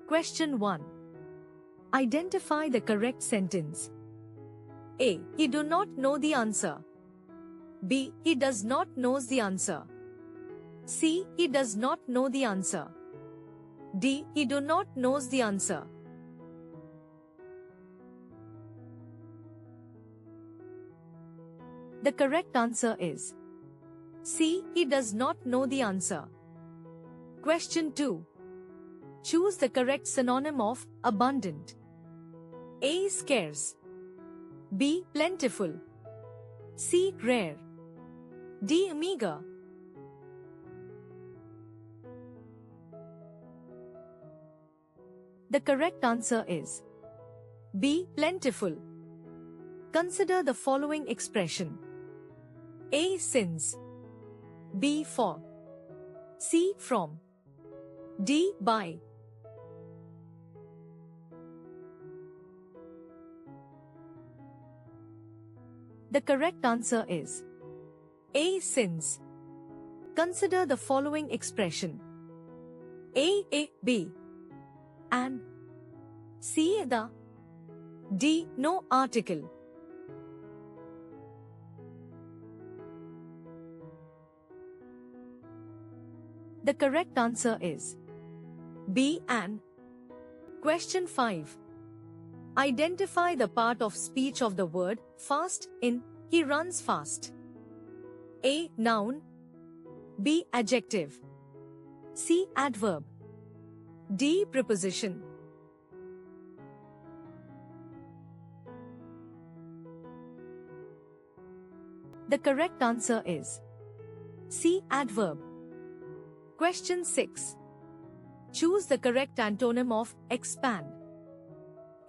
Question 1. Identify the correct sentence. A. He do not know the answer. B. He does not knows the answer. C. He does not know the answer. D. He do not knows the answer. The correct answer is C. He does not know the answer. Question 2. Choose the correct synonym of abundant. A. Scarce. B. Plentiful. C. Rare. D. Meager. The correct answer is B. Plentiful. Consider the following expression. A. Since. B. For. C. From. D. By. The correct answer is A. Since. Consider the following expression. A. B. And. C. The. D. No article. The correct answer is B. And. Question 5. Identify the part of speech of the word fast in he runs fast. A. Noun. B. Adjective. C. Adverb. D. Preposition. The correct answer is C. Adverb. Question 6. Choose the correct antonym of expand.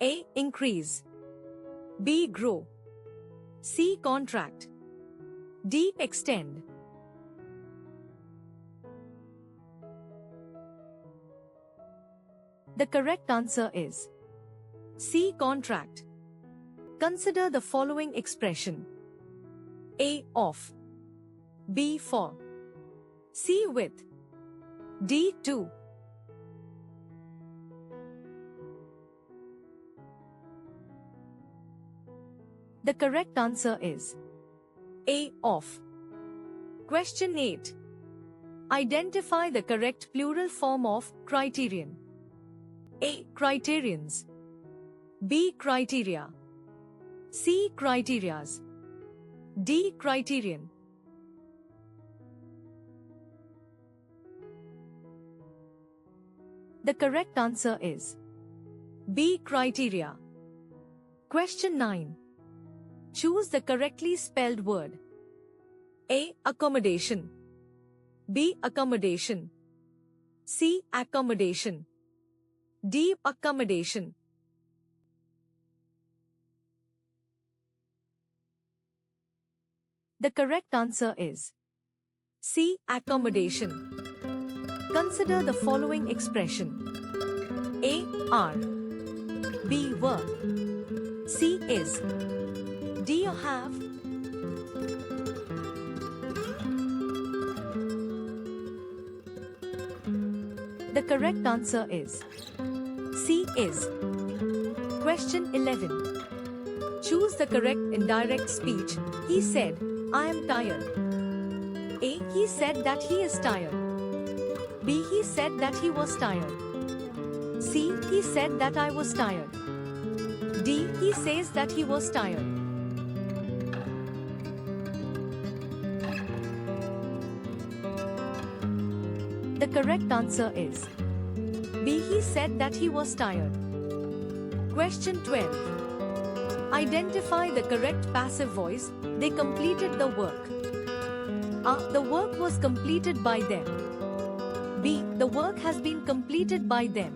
A. Increase. B. Grow. C. Contract. D. Extend. The correct answer is C. Contract. Consider the following expression. A. Of. B. For. C. With. D. To. The correct answer is A. Of. Question 8. Identify the correct plural form of criterion. A. Criterions. B. Criteria. C. Criterias. D. Criterion. The correct answer is B. Criteria. Question 9. Choose the correctly spelled word. A. Accommodation. B. Accommodation. C. Accommodation. D. Accommodation. The correct answer is C. Accommodation. Consider the following expression. A. Are. B. Were. C. Is. D. Have. The correct answer is C. Is. Question 11. Choose the correct indirect speech. He said, I am tired. A. He said that he is tired. B. He said that he was tired. C. He said that I was tired. D. He says that he was tired. The correct answer is B. He said that he was tired. Question 12. Identify the correct passive voice. They completed the work. A. The work was completed by them. B. The work has been completed by them.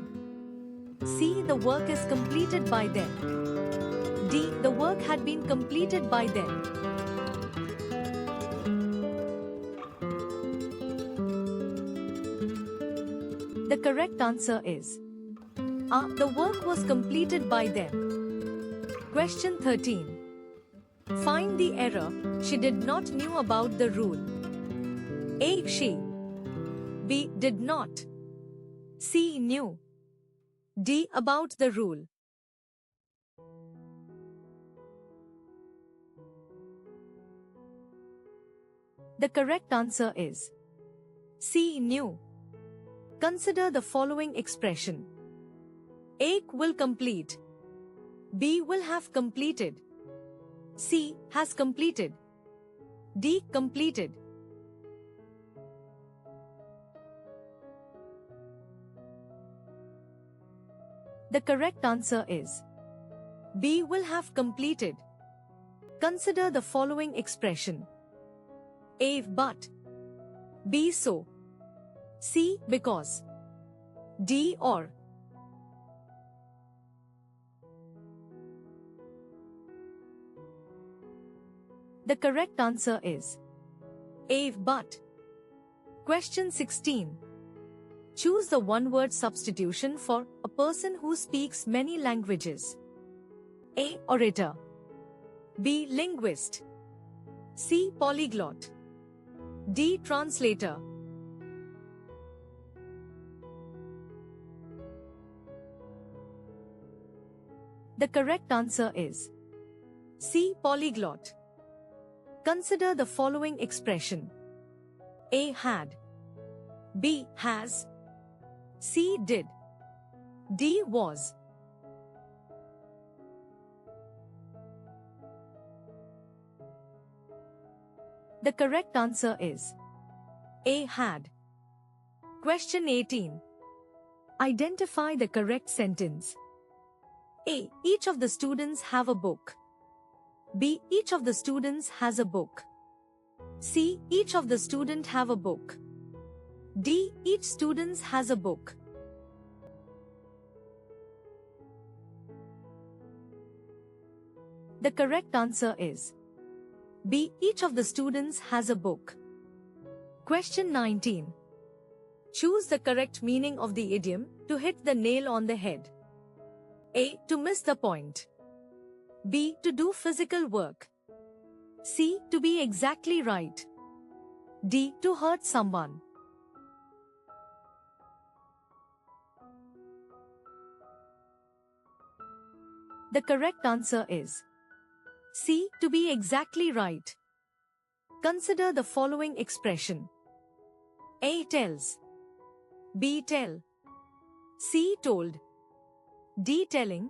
C. The work is completed by them. D. The work had been completed by them. The correct answer is A. The work was completed by them. Question 13. Find the error. She did not knew about the rule. A. She. B. Did not. C. Knew. D. About the rule. The correct answer is C. New. Consider the following expression. A will complete. B will have completed. C has completed. D completed. The correct answer is B will have completed. Consider the following expression. A. But. B. So. C. Because. D. Or. The correct answer is A. But. Question 16. Choose the one-word substitution for a person who speaks many languages. A. Orator. B. Linguist. C. Polyglot. D. Translator. The correct answer is C. Polyglot. Consider the following expression. A. Had. B. Has. C. Did. D. Was. The correct answer is A. Had. Question 18. Identify the correct sentence. A. Each of the students have a book. B. Each of the students has a book. C. Each of the student have a book. D. Each student has a book. The correct answer is B. Each of the students has a book. Question 19. Choose the correct meaning of the idiom to hit the nail on the head. A. To miss the point. B. To do physical work. C. To be exactly right. D. To hurt someone. The correct answer is C. To be exactly right. Consider the following expression. A. Tells. B. Tell. C. Told. D. Telling.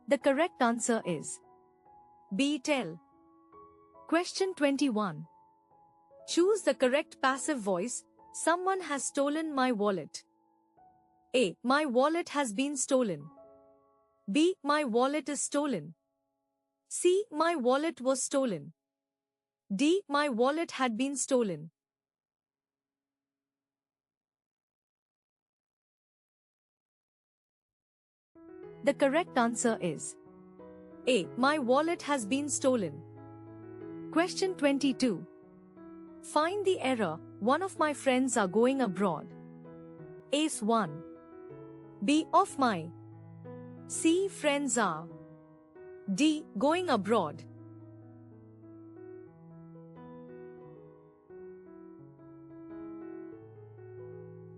The correct answer is B. Tell. Question 21. Choose the correct passive voice. Someone has stolen my wallet. A. My wallet has been stolen. B. My wallet is stolen. C. My wallet was stolen. D. My wallet had been stolen. The correct answer is A. My wallet has been stolen. Question 22. Find the error. One of my friends are going abroad. A's 1. B. Of my. C. Friends are. D. Going abroad.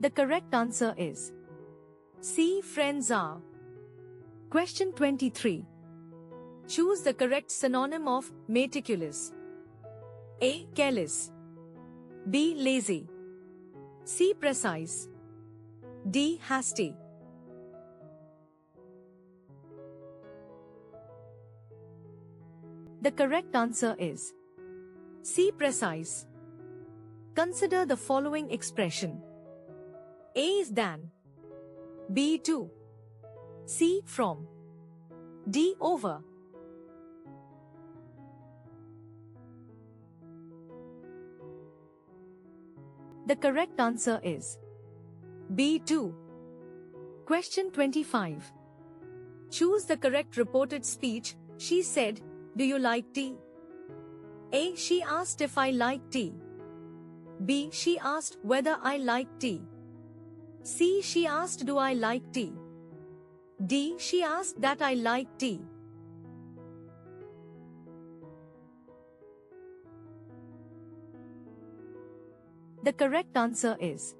The correct answer is C. Friends are. Question 23. Choose the correct synonym of meticulous. A. Careless. B. Lazy. C. Precise. D. Hasty. The correct answer is C. Precise. Consider the following expression. A is than. B. To. C. From. D. Over. The correct answer is B. To. Question 25. Choose the correct reported speech. She said, "Do you like tea?" A. She asked if I like tea. B. She asked whether I like tea. C. She asked do I like tea. D. She asked that I like tea. The correct answer is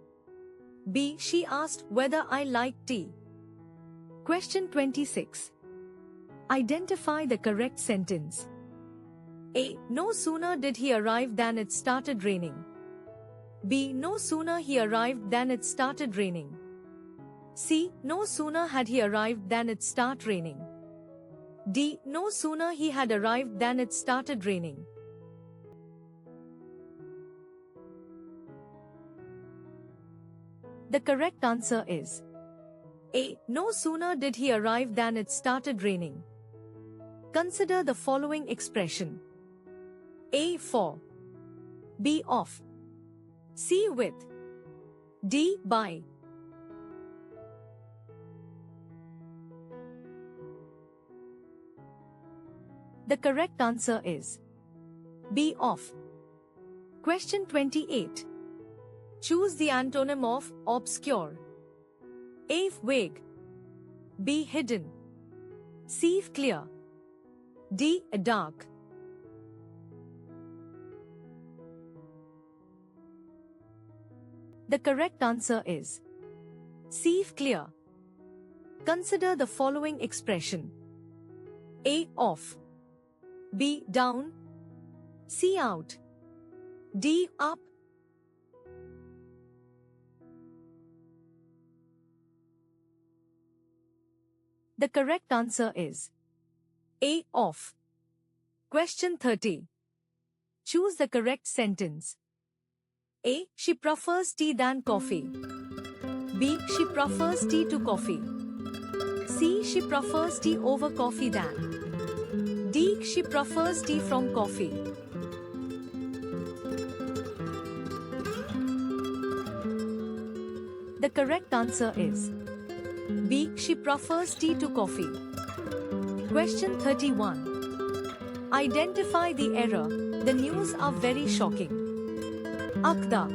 B. She asked whether I like tea. Question 26. Identify the correct sentence. A. No sooner did he arrive than it started raining. B. No sooner he arrived than it started raining. C. No sooner had he arrived than it started raining. D. No sooner he had arrived than it started raining. The correct answer is A. No sooner did he arrive than it started raining. Consider the following expression. A. For. B. Of. C. With. D. By. The correct answer is B. Of. Question 28. Choose the antonym of obscure. A. Vague. B. Hidden. C. Clear. D. Dark. The correct answer is C. Clear. Consider the following expression. A. Off. B. Down. C. Out. D. Up. The correct answer is A. Off. Question 30. Choose the correct sentence. A. She prefers tea than coffee. B. She prefers tea to coffee. C. She prefers tea over coffee than. D. She prefers tea from coffee. The correct answer is B. She prefers tea to coffee. Question 31. Identify the error. The news are very shocking. Akda.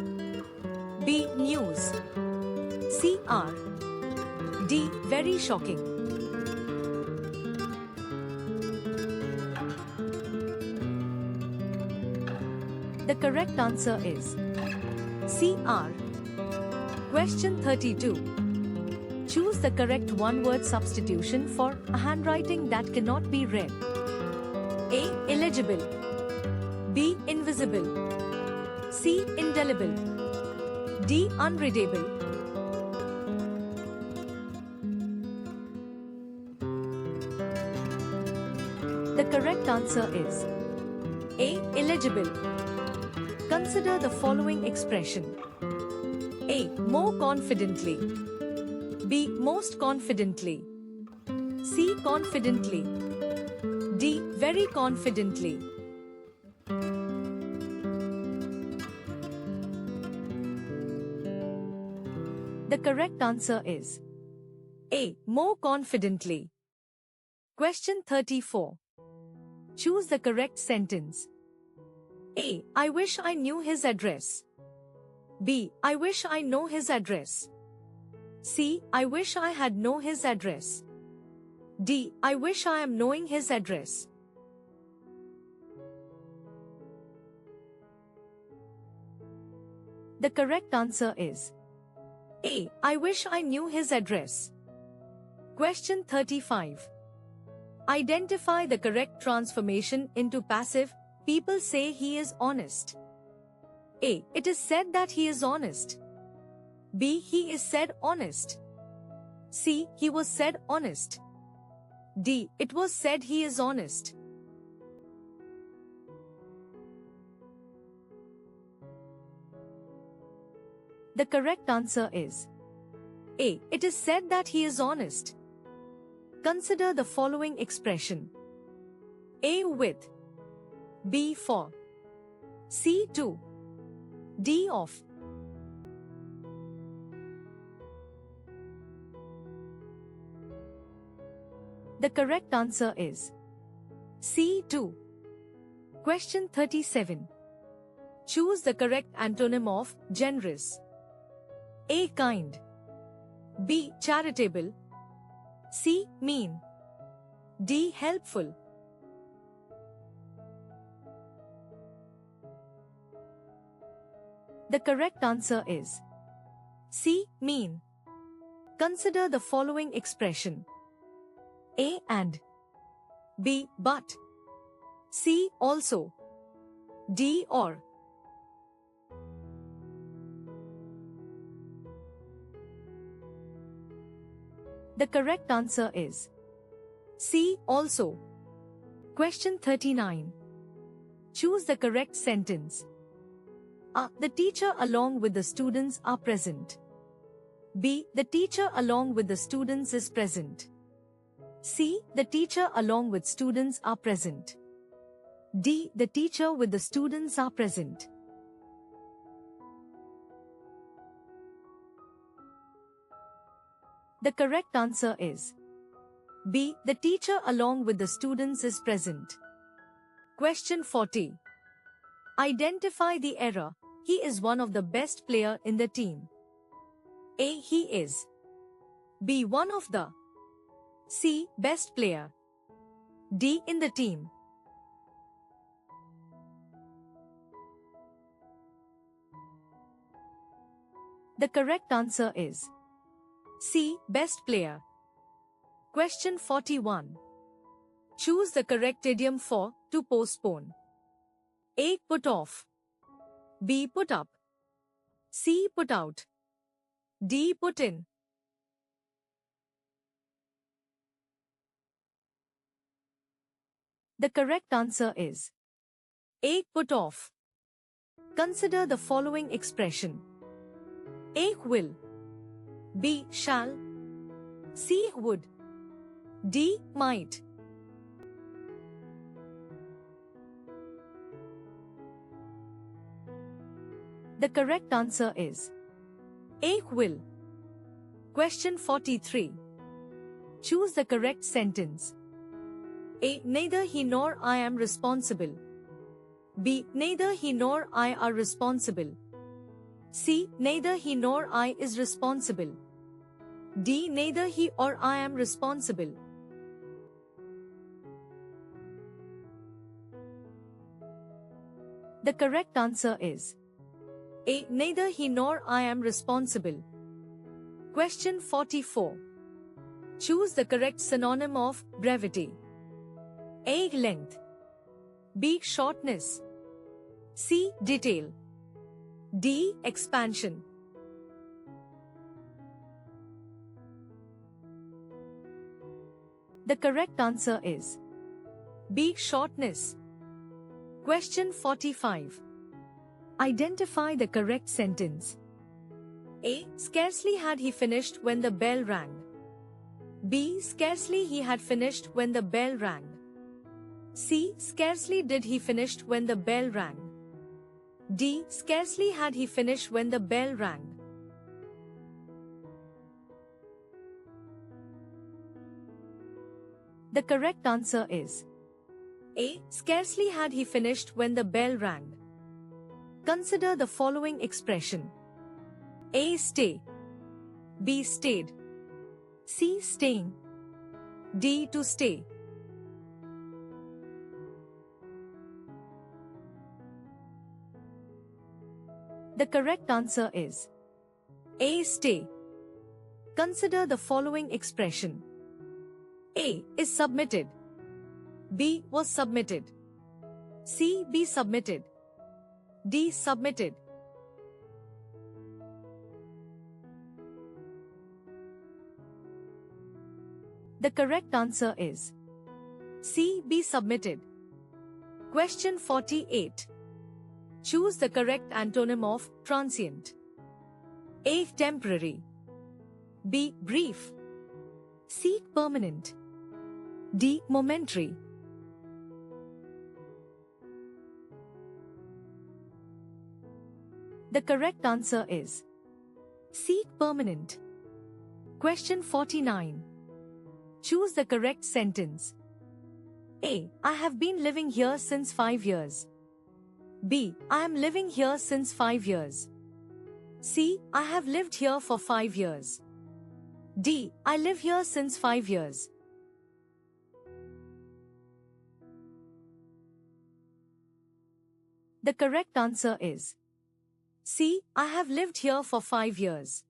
B. News. C. Are. D. Very shocking. The correct answer is C. Are. Question 32. Choose the correct one-word substitution for a handwriting that cannot be read. A. Illegible. B. Invisible. C. Indelible. D. Unreadable. The correct answer is A. Illegible. Consider the following expression. A. More confidently. B. Most confidently. C. Confidently. D. Very confidently. The correct answer is A. More confidently. Question 34. Choose the correct sentence. A. I wish I knew his address. B. I wish I know his address. C. I wish I had know his address. D. I wish I am knowing his address. The correct answer is A. I wish I knew his address. Question 35. Identify the correct transformation into passive. People say he is honest. A. It is said that he is honest. B. He is said honest. C. He was said honest. D. It was said he is honest. The correct answer is A. It is said that he is honest. Consider the following expression. A. With. B. For. C. To. D. Of. The correct answer is C. To. Question 37. Choose the correct antonym of generous. A. Kind. B. Charitable. C. Mean. D. Helpful. The correct answer is C. Mean. Consider the following expression. A and, B but, C also, D or. The correct answer is C also. Question 39. Choose the correct sentence. A. The teacher along with the students are present. B. The teacher along with the students is present. C. The teacher along with students are present. D. The teacher with the students are present. The correct answer is B. The teacher along with the students is present. Question 40. Identify the error. He is one of the best player in the team. A. He is. B. One of the. C. Best player. D. In the team. The correct answer is C. Best player. Question 41. Choose the correct idiom for to postpone. A. Put off. B. Put up. C. Put out. D. Put in. The correct answer is A. Put off. Consider the following expression. A. Will. B. Shall. C. Would. D. Might. The correct answer is A. Will. Question 43. Choose the correct sentence. A. Neither he nor I am responsible. B. Neither he nor I are responsible. C. Neither he nor I is responsible. D. Neither he or I am responsible. The correct answer is A. Neither he nor I am responsible. Question 44. Choose the correct synonym of brevity. A. Length. B. Shortness. C. Detail. D. Expansion. The correct answer is B. Shortness. Question 45. Identify the correct sentence. A. Scarcely had he finished when the bell rang. B. Scarcely he had finished when the bell rang. C. Scarcely did he finished when the bell rang. D. Scarcely had he finished when the bell rang. The correct answer is A. Scarcely had he finished when the bell rang. Consider the following expression. A. Stay. B. Stayed. C. Staying. D. To stay. The correct answer is A. Stay. Consider the following expression. A. Is submitted. B. Was submitted. C. Be submitted. D. Submitted. The correct answer is C. Be submitted. Question 48. Choose the correct antonym of transient. A. Temporary. B. Brief. C. Permanent. D. Momentary. The correct answer is C. Permanent. Question 49. Choose the correct sentence. A. I have been living here since 5 years. B. I am living here since 5 years. C. I have lived here for 5 years. D. I live here since 5 years. The correct answer is See, I have lived here for 5 years.